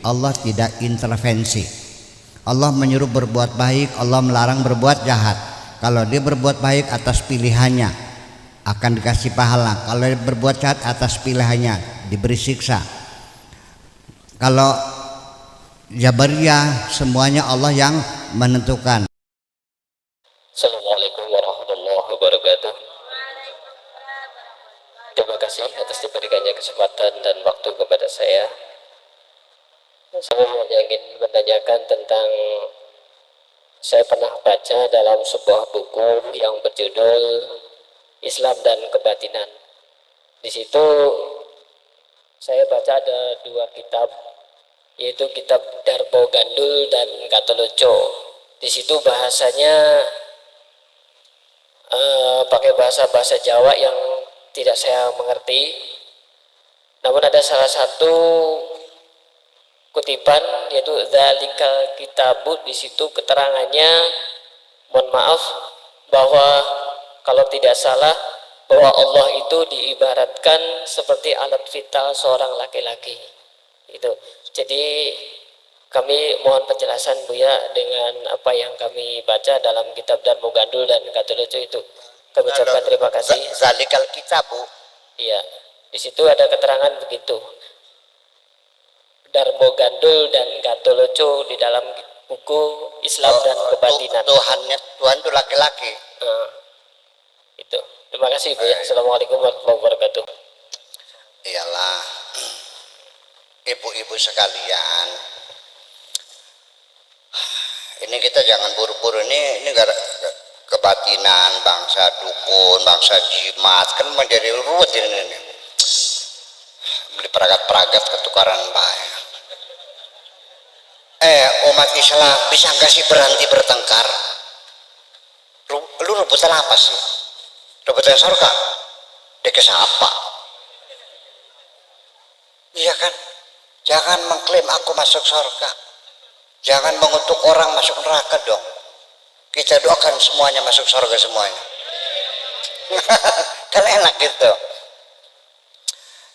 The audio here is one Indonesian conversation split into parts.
Allah tidak intervensi. Allah menyuruh berbuat baik, Allah melarang berbuat jahat. Kalau dia berbuat baik atas pilihannya akan dikasih pahala. Kalau dia berbuat jahat atas pilihannya diberi siksa. Kalau Jabariyah semuanya Allah yang menentukan. Assalamualaikum warahmatullahi wabarakatuh. Terima kasih atas diberikannya kesempatan dan waktu kepada saya. Saya hanya ingin menanyakan tentang, saya pernah baca dalam sebuah buku yang berjudul Islam dan Kebatinan. Di situ saya baca ada dua kitab, yaitu kitab Darbo Gandul dan Katoloco. Di situ bahasanya pakai bahasa Jawa yang tidak saya mengerti. Namun ada salah satu kutipan, yaitu Dzalikal Kitabu. Di situ keterangannya, mohon maaf, bahwa kalau tidak salah bahwa Allah itu diibaratkan seperti alat vital seorang laki-laki. Itu. Jadi kami mohon penjelasan Buya dengan apa yang kami baca dalam kitab Darmo Gandul dan Katoloco itu. Kami ucapkan terima kasih. Zalikal Kitabu. Iya, di situ ada keterangan begitu. Darmo Gandul dan Katoloco di dalam buku Islam dan Kebatinan. Tuhan itu laki-laki. Itu. Terima kasih Bu ya. Assalamualaikum warahmatullahi wabarakatuh. Iyalah, ibu-ibu sekalian, ini kita jangan buru-buru. Ini negara kebatinan, bangsa dukun, bangsa jimat, kan menjadi ruwet ini. Beli peragat-peragat ketukaran bahaya. Umat Islam bisa nggak sih berhenti bertengkar? Lu rebutan apa sih? Rebutan surga? Deke siapa? Iya kan? Jangan mengklaim aku masuk surga. Jangan mengutuk orang masuk neraka dong. Kita doakan semuanya masuk surga semuanya. Kan enak gitu.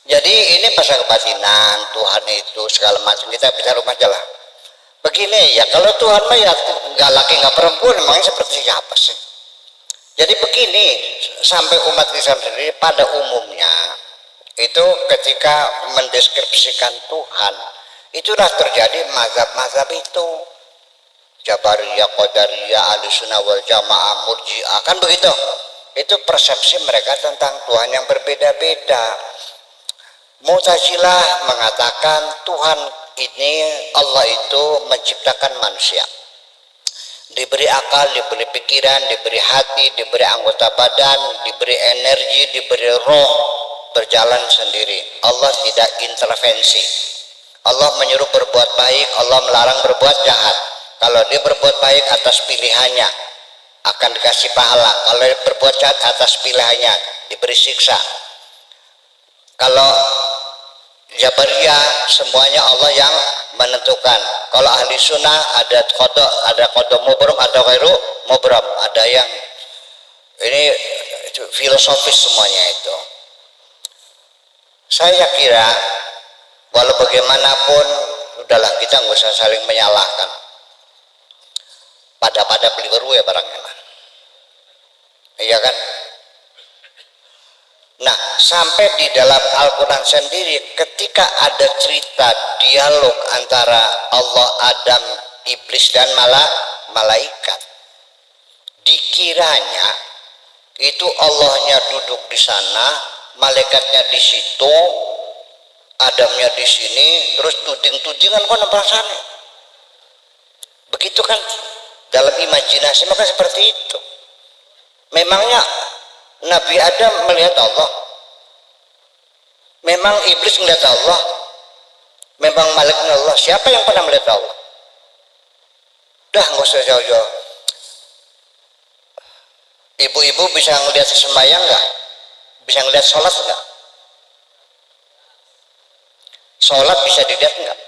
Jadi ini pasal kebatinan, Tuhan itu segala macam, kita bicara rumah aja lah. Begini ya, kalau Tuhan mah ya nggak laki nggak perempuan, emangnya seperti apa sih? Jadi begini, sampai umat Islam sendiri pada umumnya itu ketika mendeskripsikan Tuhan, itulah terjadi mazhab-mazhab itu. Jabariyah, Qadariyah, Ahlussunnah wal Jamaah, Murji'ah, kan begitu. Itu persepsi mereka tentang Tuhan yang berbeda-beda. Mu'tazilah mengatakan Tuhan ini, Allah itu menciptakan manusia, diberi akal, diberi pikiran, diberi hati, diberi anggota badan, diberi energi, diberi roh, berjalan sendiri. Allah tidak intervensi. Allah menyuruh berbuat baik, Allah melarang berbuat jahat. Kalau dia berbuat baik atas pilihannya akan dikasih pahala. Kalau dia berbuat jahat atas pilihannya diberi siksa. Kalau Jabariyah semuanya Allah yang menentukan. Kalau ahli sunnah ada qada mubram, ada ghairu mubram, ada yang ini filosofis semuanya itu. Saya kira walau bagaimanapun udahlah, kita nggak usah saling menyalahkan. Pada beli baru ya barangnya. Iya kan? Nah, sampai di dalam Al-Quran sendiri ketika ada cerita dialog antara Allah, Adam, Iblis dan malaikat, dikiranya itu Allahnya duduk di sana, malaikatnya di situ, Adamnya di sini, terus tuding-tudingan kan perasaan. Begitu kan dalam imajinasi, maka seperti itu. Memangnya Nabi Adam melihat Allah? Memang Iblis melihat Allah? Memang Malik melihat Allah? Siapa yang pernah melihat Allah? Udah nggak usah jauh-jauh. Ibu-ibu bisa ngelihat sembahyang nggak? Bisa ngelihat sholat nggak? Sholat bisa dilihat nggak?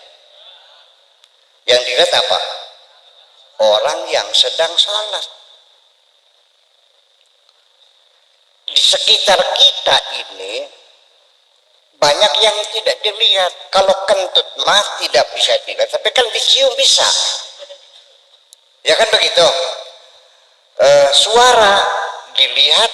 Yang dilihat apa? Orang yang sedang sholat. Di sekitar kita ini Banyak yang tidak dilihat. Kalau kentut mah tidak bisa dilihat, tapi kan dicium bisa. Ya kan begitu. Suara dilihat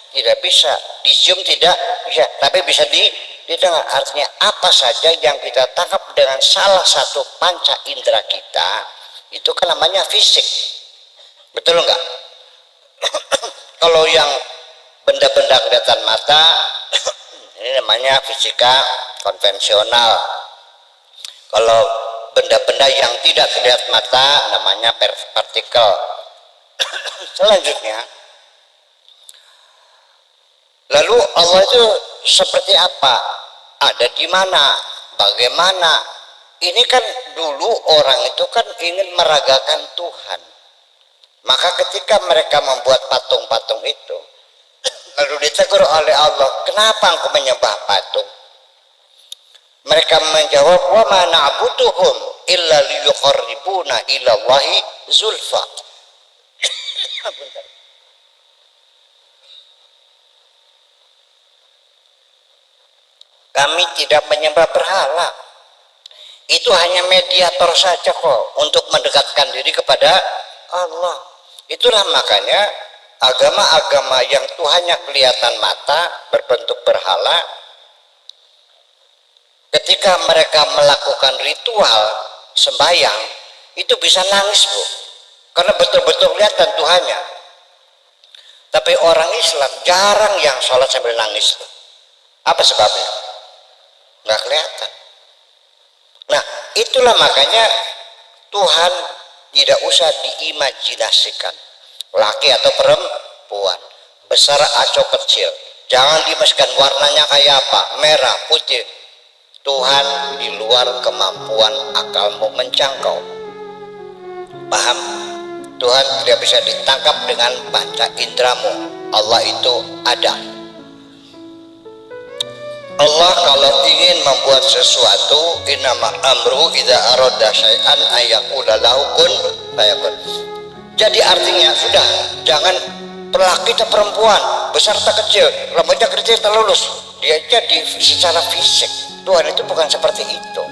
tidak bisa, dicium tidak bisa, tapi bisa didengar. Artinya apa saja yang kita tangkap dengan salah satu panca indera kita, itu kan namanya fisik. Betul enggak? Kalau yang benda-benda kelihatan mata, ini namanya fisika konvensional. Kalau benda-benda yang tidak terlihat mata, namanya partikel. Selanjutnya, lalu Allah itu seperti apa? Ada di mana? Bagaimana? Ini kan dulu orang itu kan ingin meragakan Tuhan. Maka ketika mereka membuat patung-patung itu, lalu ditegur oleh Allah, kenapa engkau menyembah patung? Mereka menjawab, wa ma na'buduhum illa liyuqarribuna ila Allahi zulfa. Kami tidak menyembah berhala. Itu hanya mediator saja kok untuk mendekatkan diri kepada Allah. Itulah makanya agama-agama yang Tuhannya kelihatan mata berbentuk berhala, ketika mereka melakukan ritual sembahyang itu bisa nangis, Bu, karena betul-betul kelihatan Tuhannya. Tapi orang Islam jarang yang sholat sambil nangis, Bu. Apa sebabnya? Nggak kelihatan. Nah, itulah makanya Tuhan tidak usah diimajinasikan, laki atau perempuan, besar atau kecil, jangan dimasukkan warnanya kayak apa, merah, putih. Tuhan di luar kemampuan akalmu menjangkau. Paham? Tuhan tidak bisa ditangkap dengan panca indramu. Allah itu ada. Allah kalau ingin membuat sesuatu, innama amru idza arada syai'an ayyaqula lahu kun fayakun. Jadi artinya sudah, jangan laki atau perempuan, besar atau kecil, rambutnya keriting atau lurus, dia jadi secara fisik. Tuhan itu bukan seperti itu.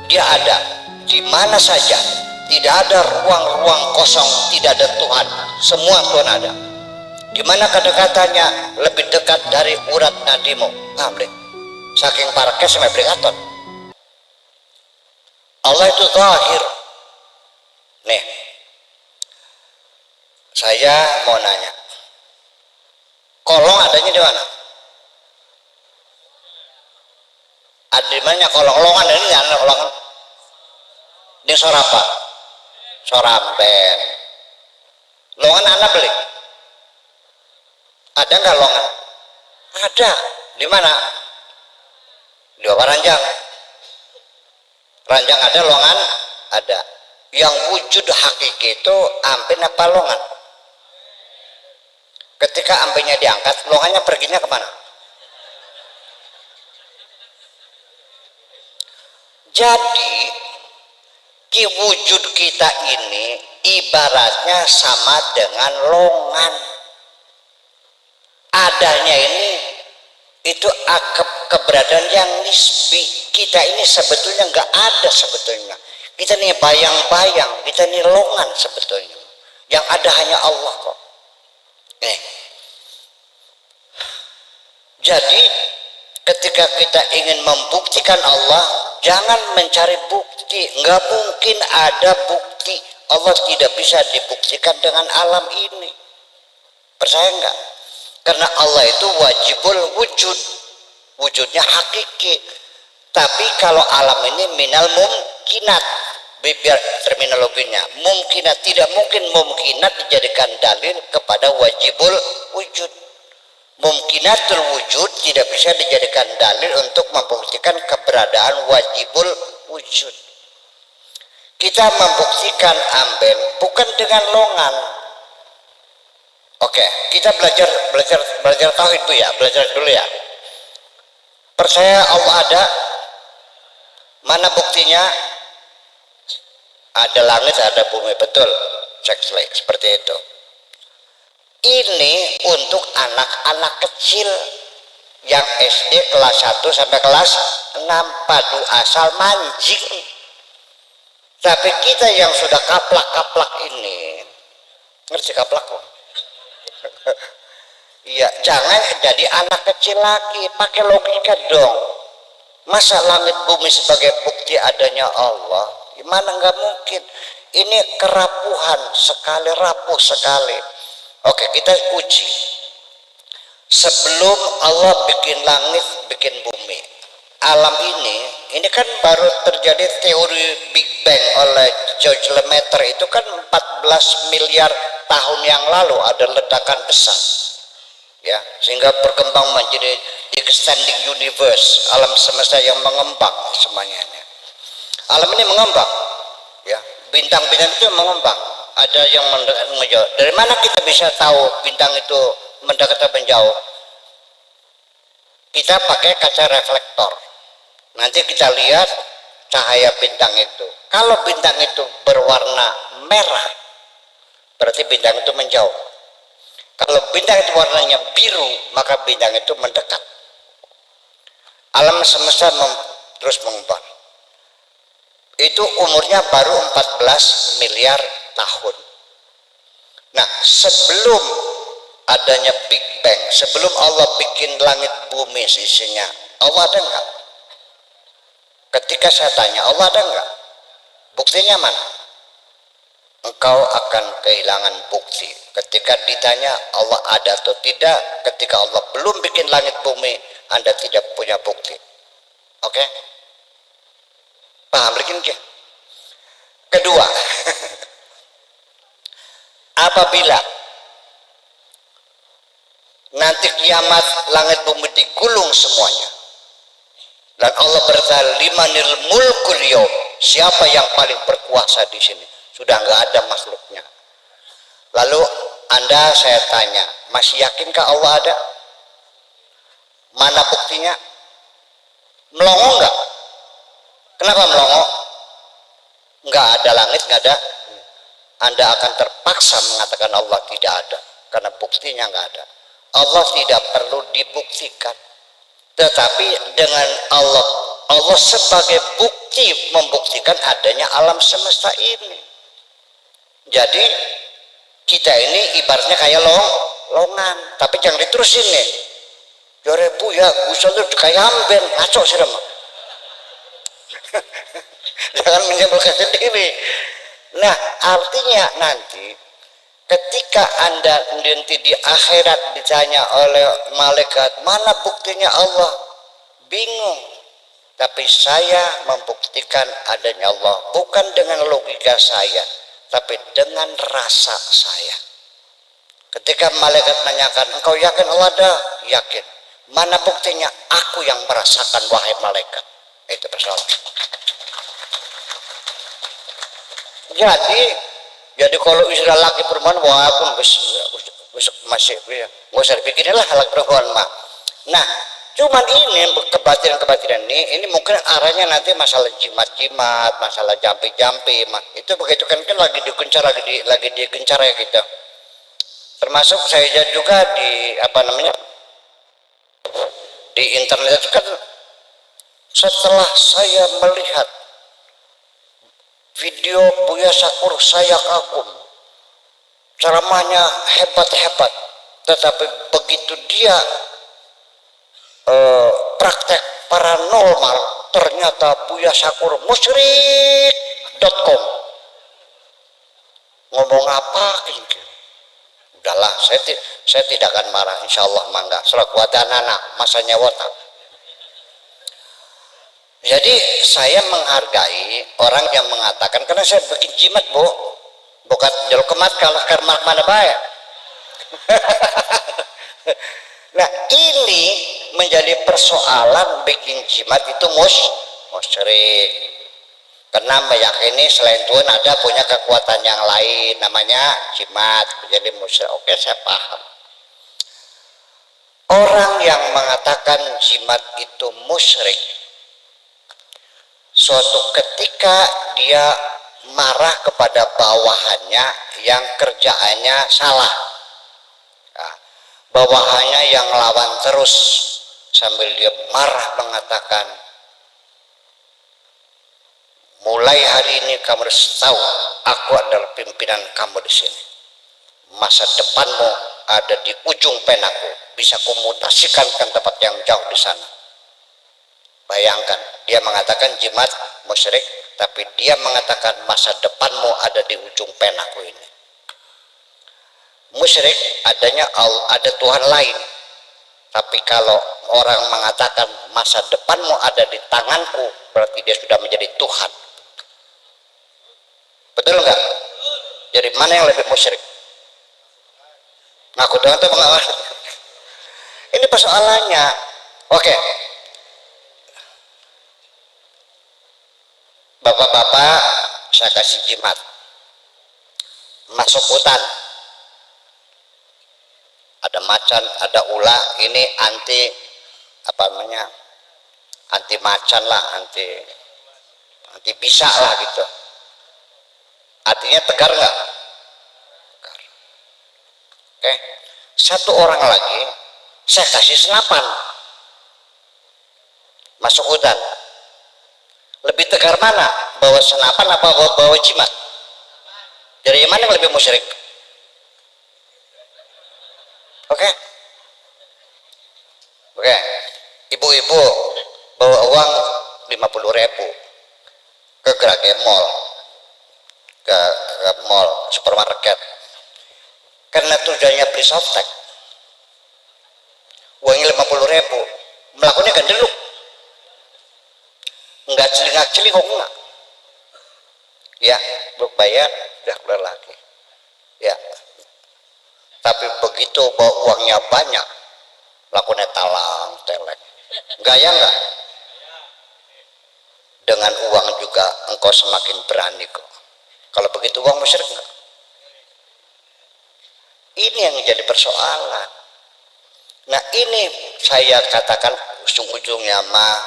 Dia ada di mana saja, tidak ada ruang-ruang kosong, tidak ada Tuhan. Semua Tuhan ada. Di mana kedekatannya lebih dekat dari urat nadimu. Paham deh? Saking parkes sampai berikaton. Allah itu zahir. Nih, saya mau nanya, kolong adanya di mana? Ada di mana kolong? Kolongan ini ada kolongan. Ini Sorapa, Soramben. Longan anak beli. Ada nggak longan? Ada. Di mana? Di bawah ranjang. Ranjang ada, longan ada. Yang wujud hakiki itu ampin apa longan? Ketika ampinnya diangkat, longannya perginya kemana? Jadi wujud kita ini ibaratnya sama dengan longan. Adanya ini itu keberadaan yang nisbi. Kita ini sebetulnya nggak ada sebetulnya. Kita ini bayang-bayang, kita ini longan sebetulnya. Yang ada hanya Allah kok. Jadi ketika kita ingin membuktikan Allah, jangan mencari bukti. Nggak mungkin ada bukti. Allah tidak bisa dibuktikan dengan alam ini. Percaya nggak? Karena Allah itu wajibul wujud. Wujudnya hakiki. Tapi kalau alam ini minal mumkinat. Biar terminologinya. Mumkinat. Tidak mungkin mumkinat dijadikan dalil kepada wajibul wujud. Mumkinatul wujud tidak bisa dijadikan dalil untuk membuktikan keberadaan wajibul wujud. Kita membuktikan amben bukan dengan longan. Oke, kita belajar tauhid, Bu, ya, belajar dulu ya. Percaya Allah ada. Mana buktinya? Ada langit, ada bumi, betul. Cek seperti itu. Ini untuk anak-anak kecil. Yang SD kelas 1 sampai kelas 6 padu asal manjing. Tapi kita yang sudah kaplak-kaplak ini, ngerti kaplak kok? Iya, jangan jadi anak kecil lagi, pakai logika dong. Masa langit bumi sebagai bukti adanya Allah? Gimana, nggak mungkin. Ini kerapuhan sekali, rapuh sekali. Oke, kita uji. Sebelum Allah bikin langit, bikin bumi, alam ini kan baru terjadi teori Big Bang oleh George Lemaitre. Itu kan 14 miliar tahun yang lalu ada ledakan besar, ya, sehingga berkembang menjadi extending universe, alam semesta yang mengembang semuanya. Alam ini mengembang, ya, bintang-bintang itu mengembang. Ada yang mendekat menjauh. Dari mana kita bisa tahu bintang itu mendekat atau menjauh? Kita pakai kaca reflektor. Nanti kita lihat cahaya bintang itu. Kalau bintang itu berwarna merah, berarti bintang itu menjauh. Kalau bintang itu warnanya biru, maka bintang itu mendekat. Alam semesta terus mengembang. Itu umurnya baru 14 miliar tahun. Nah, sebelum adanya Big Bang, sebelum Allah bikin langit bumi sisinya, Allah ada enggak? Ketika saya tanya, Allah ada enggak? Buktinya mana? Engkau akan kehilangan bukti. Ketika ditanya Allah ada atau tidak, ketika Allah belum bikin langit bumi, Anda tidak punya bukti. Oke? Paham lagi ya? Kedua, apabila nanti kiamat langit bumi digulung semuanya, dan Allah berkata, limanil mulkul yaum, siapa yang paling berkuasa di sini? Sudah nggak ada makhluknya. Lalu Anda, saya tanya, masih yakinkah Allah ada? Mana buktinya? Melongo nggak? Kenapa melongo? Nggak ada langit, nggak ada. Anda akan terpaksa mengatakan Allah tidak ada, karena buktinya nggak ada. Allah tidak perlu dibuktikan, tetapi dengan Allah sebagai bukti membuktikan adanya alam semesta ini. Jadi kita ini ibaratnya kayak longan, tapi jangan diterusin nih. Jorebu ya, gusol tuh kayak amben, ngaco sih remah. Jangan menyimpulkan sendiri. Nah, artinya nanti ketika Anda nanti di akhirat ditanya oleh malaikat, mana buktinya Allah? Bingung. Tapi saya membuktikan adanya Allah bukan dengan logika saya, tapi dengan rasa saya. Ketika malaikat menanyakan, engkau yakin Allah ada? Yakin. Mana buktinya? Aku yang merasakan, wahai malaikat. Itu persoalan. Jadi kalau istilah laki perempuan, wah pun besok masih ya, nggak usah dipikirin lah laki perempuan mah. Nah, cuman ini kebatilan ini mungkin arahnya nanti masalah jimat-jimat, masalah jampi-jampi, itu begitu kan lagi digencar ya kita. Termasuk saya juga di di internet itu kan, setelah saya melihat video Buya Sakur, saya kagum, ceramahnya hebat-hebat, tetapi begitu dia praktek paranormal, ternyata Buya Sakur musyrik.com. Ngomong apa gitu? Udahlah, saya tidak akan marah, insya Allah mangga. Selaku anak masanya watak. Jadi saya menghargai orang yang mengatakan, karena saya bikin jimat bu, bukan jalur kemat kalau karena mana baik. Nah, ini menjadi persoalan bikin jimat itu musyrik, karena meyakini selain Tuhan ada punya kekuatan yang lain, namanya jimat, menjadi musyrik. Oke, saya paham. Orang yang mengatakan jimat itu musyrik, suatu ketika dia marah kepada bawahannya yang kerjaannya salah, nah, bawahannya yang lawan terus, sambil dia marah mengatakan, mulai hari ini kamu harus tahu aku adalah pimpinan kamu di sini. Masa depanmu ada di ujung penaku, bisa kumutasikan ke tempat yang jauh di sana. Bayangkan, dia mengatakan jimat musyrik, tapi dia mengatakan masa depanmu ada di ujung penaku ini. Musyrik ada Tuhan lain, tapi kalau orang mengatakan masa depanmu ada di tanganku, berarti dia sudah menjadi Tuhan. Betul nggak? Jadi mana yang lebih musyrik? Ngaku Tuhan atau mengawal? Ini persoalannya. Oke. Bapak-bapak, saya kasih jimat. Masuk hutan. Ada macan, ada ular, ini anti anti macan lah, anti bisa lah gitu. Artinya tegar nggak? Tegar. Oke, satu orang lagi saya kasih senapan, masuk hutan. Lebih tegar mana? Bawa senapan apa bawa jimat? Dari mana yang lebih musyrik? Oke. Oke. Ibu-ibu bawa uang 50.000 ke Grage Mall, ke mall, supermarket. Karena tujuannya beli softtek. Uangnya 50.000, melakukannya kan dulu. Enggak celingak-celingok enggak. Ya, belum bayar, udah keluar lagi. Ya. Tapi begitu bawa uangnya banyak, lakukannya talang, teleng. Gaya enggak? Dengan uang juga engkau semakin berani kok. Kalau begitu uang musyrik enggak? Ini yang jadi persoalan. Nah ini saya katakan ujung-ujungnya mah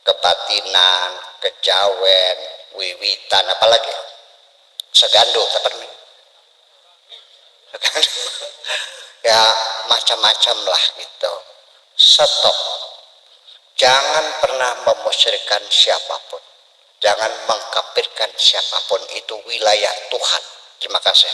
kebatinan, kejawen, wiwitan, apalagi segandung, seperti ya macam-macam lah gitu. Stop. Jangan pernah memusyrikan siapapun, jangan mengkafirkan siapapun, itu wilayah Tuhan. Terima kasih.